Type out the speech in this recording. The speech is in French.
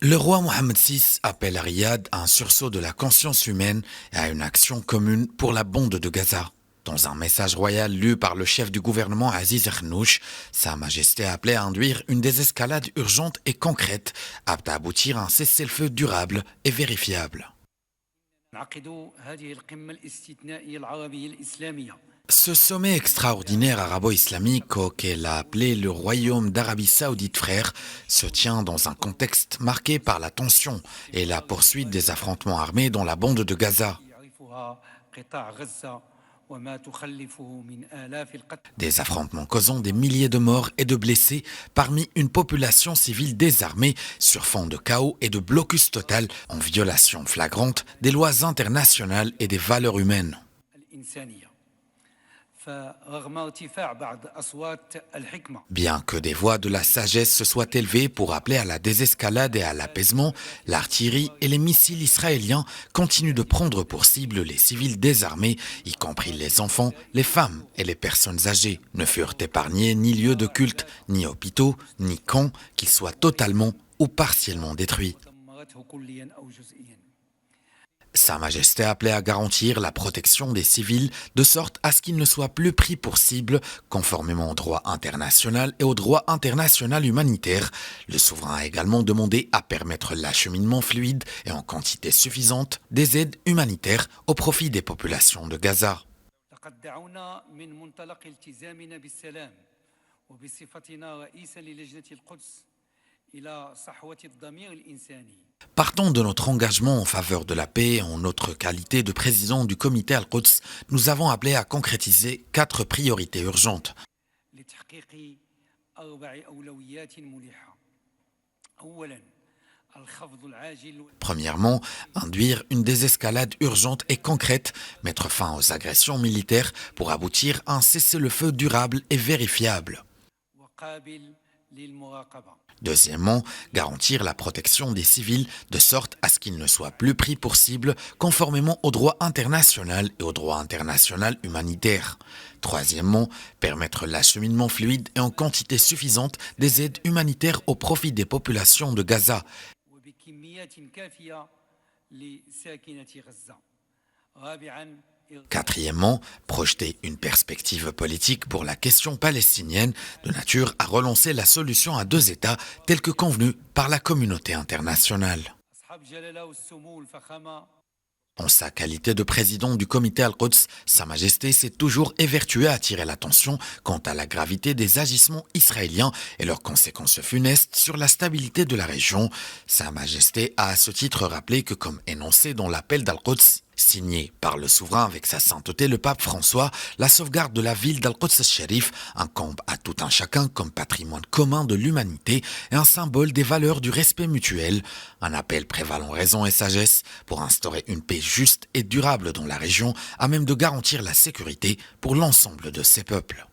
Le roi Mohammed VI appelle à Riyad à un sursaut de la conscience humaine et à une action commune pour la bande de Gaza. Dans un message royal lu par le chef du gouvernement Aziz Ernouch, Sa Majesté a appelé à induire une désescalade urgente et concrète, apte à aboutir à un cessez-le-feu durable et vérifiable. Ce sommet extraordinaire arabo-islamique, qu'elle a appelé le Royaume d'Arabie Saoudite frère, se tient dans un contexte marqué par la tension et la poursuite des affrontements armés dans la bande de Gaza. Des affrontements causant des milliers de morts et de blessés parmi une population civile désarmée sur fond de chaos et de blocus total en violation flagrante des lois internationales et des valeurs humaines. Bien que des voix de la sagesse se soient élevées pour appeler à la désescalade et à l'apaisement, l'artillerie et les missiles israéliens continuent de prendre pour cible les civils désarmés, y compris les enfants, les femmes et les personnes âgées. Ne furent épargnés ni lieux de culte, ni hôpitaux, ni camps, qu'ils soient totalement ou partiellement détruits. Sa Majesté a appelé à garantir la protection des civils de sorte à ce qu'ils ne soient plus pris pour cible conformément au droit international et au droit international humanitaire. Le souverain a également demandé à permettre l'acheminement fluide et en quantité suffisante des aides humanitaires au profit des populations de Gaza. Partant de notre engagement en faveur de la paix en notre qualité de président du comité Al-Quds, nous avons appelé à concrétiser 4 priorités urgentes. Premièrement, induire une désescalade urgente et concrète, mettre fin aux agressions militaires pour aboutir à un cessez-le-feu durable et vérifiable. Deuxièmement, garantir la protection des civils de sorte à ce qu'ils ne soient plus pris pour cible conformément au droit international et au droit international humanitaire. Troisièmement, permettre l'acheminement fluide et en quantité suffisante des aides humanitaires au profit des populations de Gaza. Quatrièmement, projeter une perspective politique pour la question palestinienne de nature à relancer la solution à 2 États telle que convenue par la communauté internationale. En sa qualité de président du comité Al-Quds, Sa Majesté s'est toujours évertuée à attirer l'attention quant à la gravité des agissements israéliens et leurs conséquences funestes sur la stabilité de la région. Sa Majesté a à ce titre rappelé que, comme énoncé dans l'appel d'Al-Quds, signé par le souverain avec sa sainteté le pape François, la sauvegarde de la ville d'Al-Quds al-Sharif incombe à tout un chacun comme patrimoine commun de l'humanité et un symbole des valeurs du respect mutuel. Un appel prévalant raison et sagesse pour instaurer une paix juste et durable dans la région, à même de garantir la sécurité pour l'ensemble de ses peuples.